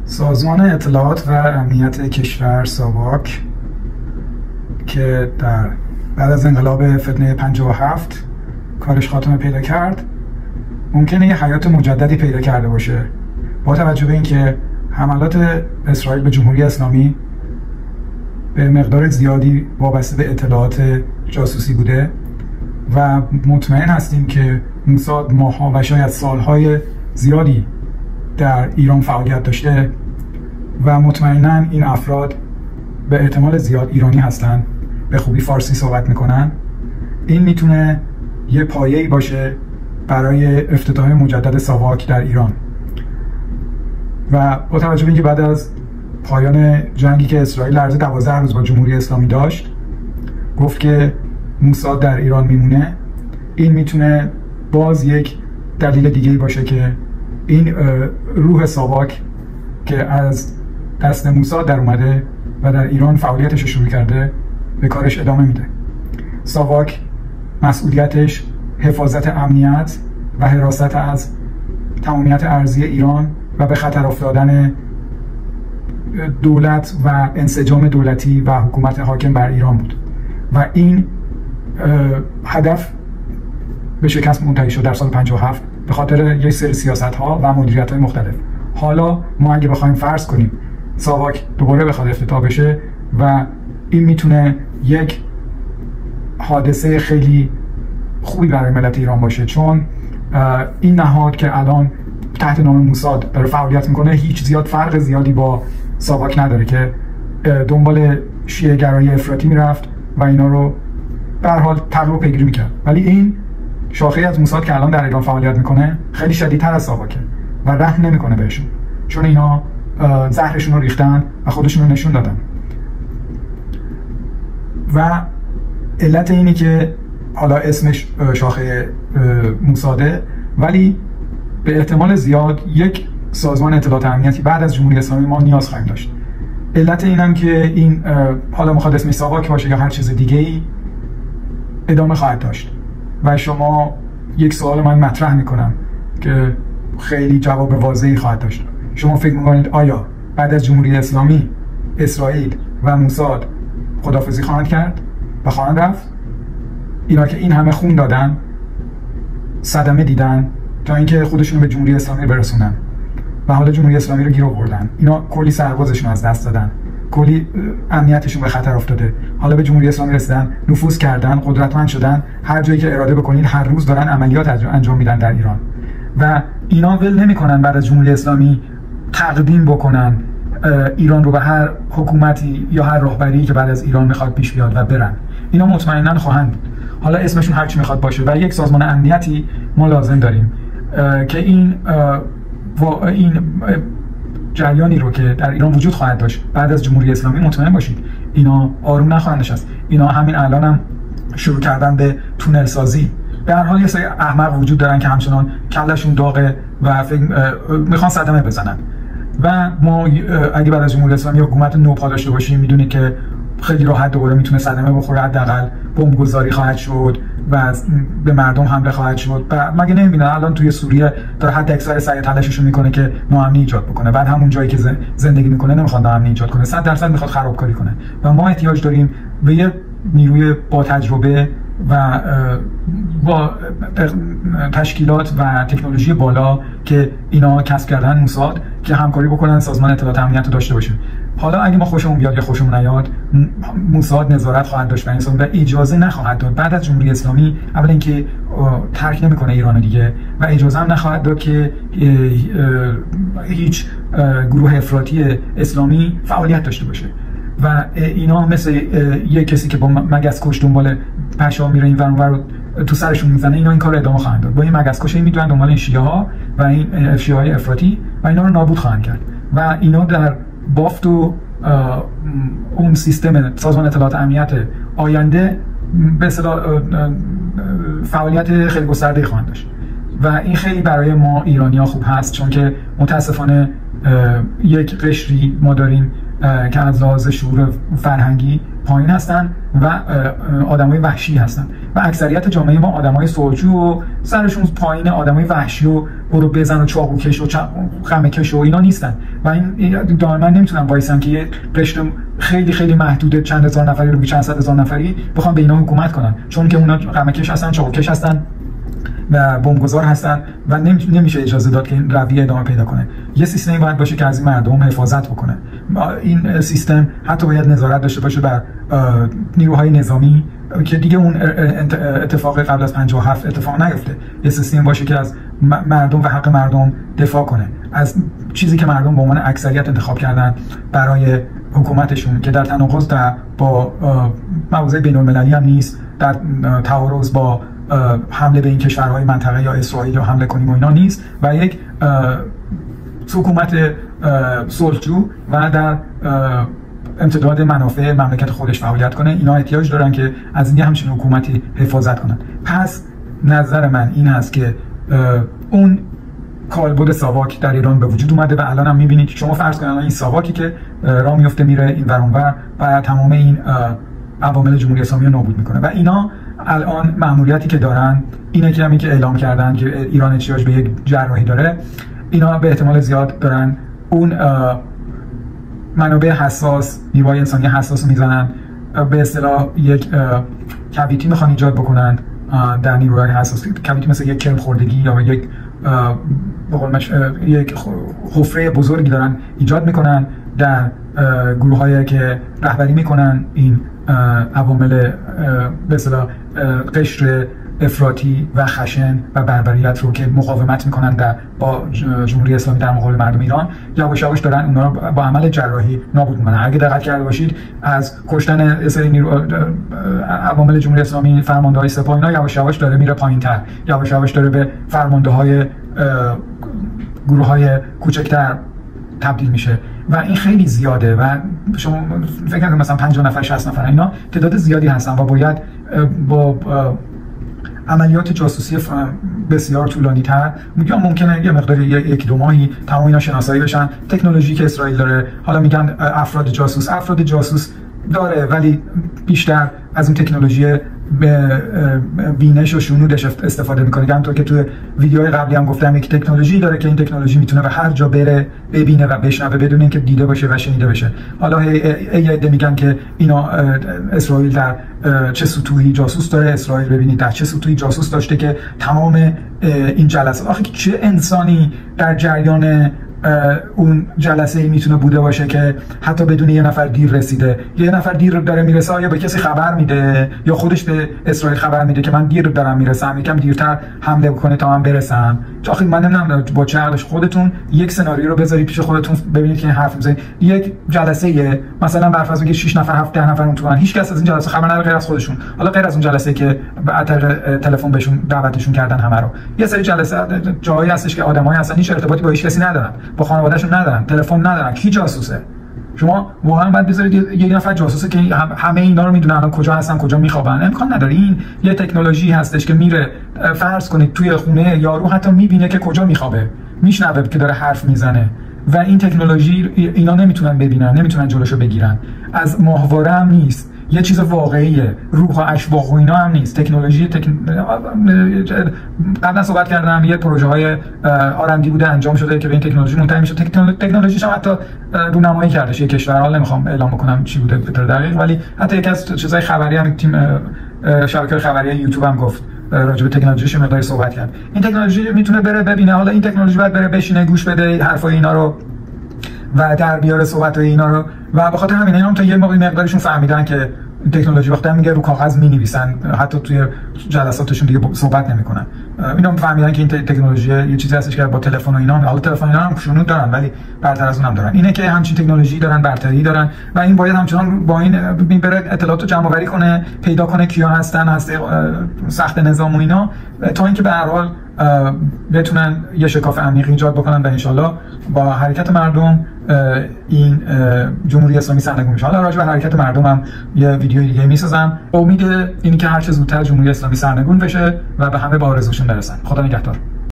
سازمان اطلاعات و امنیت کشور ساواک که بعد از انقلاب فتنه 57 کارش خاتمه پیدا کرد، ممکنه یه حیات مجددی پیدا کرده باشه با توجه به اینکه حملات اسرائیل به جمهوری اسلامی به مقدار زیادی وابسته به اطلاعات جاسوسی بوده و مطمئن هستیم که موساد ماه‌ها و شاید سالهای زیادی در ایران فعالیت داشته و مطمئناً این افراد به احتمال زیاد ایرانی هستن، به خوبی فارسی صحبت میکنن. این میتونه یه پایه‌ای باشه برای افتتاح مجدد ساواک در ایران. و با توجه به اینکه بعد از پایان جنگی که اسرائیل عرض 12 روز با جمهوری اسلامی داشت گفت که موساد در ایران میمونه، این میتونه باز یک دلیل دیگه‌ای باشه که این روح ساواک که از دست موساد در اومده و در ایران فعالیتش رو شروع کرده به کارش ادامه میده. ساواک مسئولیتش حفاظت امنیت و حراست از تمامیت ارضی ایران و به خطر افتادن دولت و انسجام دولتی و حکومت حاکم بر ایران بود و این هدف به شکست منتهی شد در سال 57 به خاطر یک سری سیاست‌ها و مدیریت‌های مختلف. حالا ما اگه بخوایم فرض کنیم ساواک دوباره بخواد افتتاح بشه و این میتونه یک حادثه خیلی خوبی برای ملت ایران باشه، چون این نهاد که الان تحت نام موساد داره فعالیت میکنه هیچ زیاد فرق زیادی با ساواک نداره که دنبال شیعه گرایی افراطی میرفت و اینا رو به هر حال تقلب و پیگیری میکرد، ولی این شاخه از موساد که الان در ایران فعالیت میکنه خیلی شدیدتر از ساواکه و رحم نمیکنه بهشون، چون اینا زهرشون رو ریختن و خودشون رو نشون دادن. و علت اینی که حالا اسمش شاخه موساده، ولی به احتمال زیاد یک سازمان اطلاعات امنیتی بعد از جمهوری اسلامی ما نیاز خواهیم داشت. علت اینم که این حالا میخواد اسمش ساواک باشه یا هر چیز دیگه‌ای ادامه خواهد داشت. و شما یک سوال من مطرح میکنم که خیلی جواب واضحی خواهد داشت. شما فکر میکنید آیا بعد از جمهوری اسلامی اسرائیل و موساد خداحافظی خواهند کرد و خواهند رفت؟ اینا که این همه خون دادن، صدمه دیدن تا اینکه خودشون به جمهوری اسلامی برسونن و حالا جمهوری اسلامی رو گیر آوردن، اینا کلی سربازشون از دست دادن، کلی امنیتشون به خطر افتاده، حالا به جمهوری اسلامی رسیدن، نفوذ کردن، قدرتمند شدن، هر جایی که اراده بکنین هر روز دارن عملیات انجام میدن در ایران و اینا ول نمیکنن بعد از جمهوری اسلامی تقدیم بکنن ایران رو به هر حکومتی یا هر راهبری که بعد از ایران میخواد پیش بیاد و برن. اینا مطمئنا خواهند، حالا اسمشون هر چی میخواد باشه، و یک سازمان امنیتی ما لازم داریم که این جریانی رو که در ایران وجود خواهد داشت بعد از جمهوری اسلامی مطمئن باشید اینا آروم نخواهند نشست. اینا همین الان هم شروع کردن به تونل سازی. به هر حال یه سری احمق وجود دارن که همچنان کلشون داغه و میخوان صدمه بزنن و ما اگه بعد از جمهوری اسلامی حکومت نوپا داشته باشیم میدونید که خیلی راحت دوباره میتونه صدمه بخوره، حداقل بمبگذاری خواهد شد و به مردم حمله خواهد شد. و مگه نمیبینن الان توی سوریه داره حد اکثر سعی تلاشش رو میکنه که ناامنی ایجاد بکنه، بعد همون جایی که زندگی میکنه نمیخواد ناامنی ایجاد کنه، 100% میخواد خرابکاری کنه و ما احتیاج داریم به یه نیروی با تجربه و با تشکیلات و تکنولوژی بالا که اینا کسب کردن موساد که همکاری بکنن سازمان اطلاعات امنیت رو داشته باشه. حالا اگه ما خوشمون بیاد یا خوشمون نیاد موساد نظارت خواهد داشت و انسان و اجازه نخواهد داد بعد از جمهوری اسلامی اولا اینکه ترک نمیکنه ایران دیگه و اجازه هم نخواهد داد که هیچ گروه افراطی اسلامی فعالیت داشته باشه و اینا مثل یه کسی که با مگس کش دنبال پشا میره این ور اونور تو سرشون میزنه، اینا این کار ادامه خواهند داد. با این مگس کش میدونن دنبال این شیعه ها و این شیعه های افراطی و اینا رو نابود خواهند کرد و اینا در بافت و اون سیستم سازمان اطلاعات امنیت آینده به اصطلاح فعالیت خیلی گسترده خواهند داشت و این خیلی برای ما ایرانی‌ها خوب هست، چون که متاسفانه یک قشری ما داریم که از لحاظ شعور فرهنگی پایین هستن و آدمای وحشی هستن و اکثریت جامعه ما آدمای سوجو و سرشون پایین، آدمای وحشی و برو بزن و چاقو کش و غمه کش و اینا نیستن و این دائما نمیتونن وایسن که یه رشته خیلی خیلی محدود چند هزار نفری رو چند صد هزار نفری بخوام به اینا حکومت کنن، چون که اونا قمه‌کش هستن، چاقوکش هستن و بمبگذار هستن و نمیشه اجازه داد که این رویه ادامه پیدا کنه. یه سیستمی باید باشه که از این مردم حفاظت بکنه. این سیستم حتی باید نظارت داشته باشه بر نیروهای نظامی که دیگه اون اتفاق قبل از 57 اتفاق نیفته. یه سیستم باشه که از مردم و حق مردم دفاع کنه، از چیزی که مردم به عنوان اکثریت انتخاب کردن برای حکومتشون، که در تناقض با مواضع بین‌المللی هم نیست، در تعارض با حمله به این کشورهای منطقه یا اسرائیل یا حمله کنیم و اینا نیست، و یک حکومت صلحجو و در امتداد منافع مملکت خودش فعالیت کنه. اینا احتیاج دارن که از این همچین حکومتی حفاظت کنن. پس نظر من این هست که اون کالبد ساواک در ایران به وجود اومده و الان هم میبینید که شما فرض کنید این ساواکی که راه میفته میره این ور اون ور و تمام این عوامل جمهوری اسلامی رو نابود میکنه. و اینا الان مأموریتی که دارن اینه که همین که اعلام کردن که ایران احتیاج به یک جراحی داره، اینا به احتمال زیاد دارن اون منابع حساس، نیروهای انسانی حساس رو میزنن، به اصطلاح یک کویتی میخوان ایجاد بکنن در نیروهای حساس. کویتی مثل یک کرم خوردگی یا یک حفره بزرگی دارن ایجاد میکنن در گروه‌هایی که رهبری میکنن این عوامل به اصطلاح قشر افراطی و خشن و بربریت رو که مقاومت میکنن با جمهوری اسلامی در مقابل مردم ایران. یواش یواش دارن اونا رو با عمل جراحی نابود میکنن. اگه دقت کرده باشید از کشتن عوامل جمهوری اسلامی، فرمانده‌های سپاه، اینا یواش یواش داره میره پایین‌تر، یواش یواش داره به فرمانده‌های گروه‌های کوچکتر تبدیل میشه و این خیلی زیاده و شما فکر کنید مثلا 50 نفر 60 نفر اینا تعداد زیادی هستن و باید با عملیات جاسوسی بسیار طولانی تر، میگم ممکنه یه مقدار یک دو ماهی تمام اینا شناسایی بشن. تکنولوژی که اسرائیل داره، حالا میگن افراد جاسوس داره، ولی بیشتر از اون تکنولوژی به بینش و شنودش استفاده میکنه. همونطور که تو ویدیوهای قبلی هم گفتم یک تکنولوژی داره که این تکنولوژی میتونه به هر جا بره، ببینه و بشنوه بدون اینکه دیده باشه و شنیده بشه. حالا یه عده میگن که اینا اسرائیل در چه سطوحی جاسوس داره، اسرائیل ببینید در چه سطوحی جاسوس داشته که تمام این جلسات، آخه چه انسانی در جریان اون جلسه ای میتونه بوده باشه که حتی بدون یه نفر دیر رسیده، یه نفر دیر داره میرسه، آیا به کسی خبر میده یا خودش به اسرائیل خبر میده که من دیر دارم میرسم، یکم دیرتر حمله بکنه تا من برسم؟ آخه من نمیدونم با چه عقلش خودتون یک سناریو رو بذارید پیش خودتون ببینید که این حرف میزنید. یک جلسه مثلا بر فرض اینکه 6 نفر 7 10 نفر اون تو هیچ کس از این جلسه خبر نداره غیر از خودشون، حالا غیر از اون جلسه که به تلفن بهشون دعوتشون کردن همه رو. یه سری جلسه جایی هستش که آدمایی اصلا هیچ ارتباطی با هیچ کسی ندارن، با خانواده‌شون ندارن، تلفن ندارن، کی جاسوسه؟ شما واقعا باید بذارید یه نفر جاسوسه که همه اینا رو میدونه الان کجا هستن کجا میخوابن. امکان نداره. این یه تکنولوژی هستش که میره فرض کنید توی خونه یارو حتی میبینه که کجا میخوابه، میشنوه که داره حرف میزنه و این تکنولوژی اینا نمیتونن ببینن، نمیتونن جلوشو بگیرن. از ماهواره هم نیست، یه چیز واقعیه، روح و اشواق و اینا هم نیست. قبلا صحبت کردم یه پروژه های آرندی بوده انجام شده که به این تکنولوژی منتهی میشه. تکنولوژیش هم حتی رونمایی کرده یه کشور، حالا نمیخوام اعلام بکنم چی بوده به طور دقیق، ولی حتی یکی از چیزای خبری هم تیم شبکه خبری یوتیوب هم گفت راجع به تکنولوژیش مقداری صحبت کرد. این تکنولوژی میتونه بره ببینه، حالا این تکنولوژی باید بره بشینه گوش بده حرفای اینا رو و در بیاره صحبت‌های اینا رو و به خاطر همین اینا هم تا یه مقدارشون فهمیدن که تکنولوژی وقتی میگه رو کاغذ می‌نویسن، حتی توی جلساتشون دیگه صحبت نمی‌کنن. اینا فهمیدن که این تکنولوژی یه چیزی هستش که با تلفن و اینا، حالا تلفن اینا هم شنود دارن ولی برتر از اون هم دارن. اینه که همچین تکنولوژی دارن، برتری دارن و این باید همچنان با این بره اطلاعاتو جمع‌آوری کنه، پیدا کنه کیا هستن، سخت نظام و اینا، تا اینکه به هر حال بتونن یه شکاف عمیق ایجاد بکنن و انشالله با حرکت مردم این جمهوری اسلامی سرنگون میشه. حالا راجع به حرکت مردم هم یه ویدیو دیگه میسازم. امید اینه که هر چه زودتر جمهوری اسلامی سرنگون بشه و به همه با آرزوشون برسن. خدا نگهدار.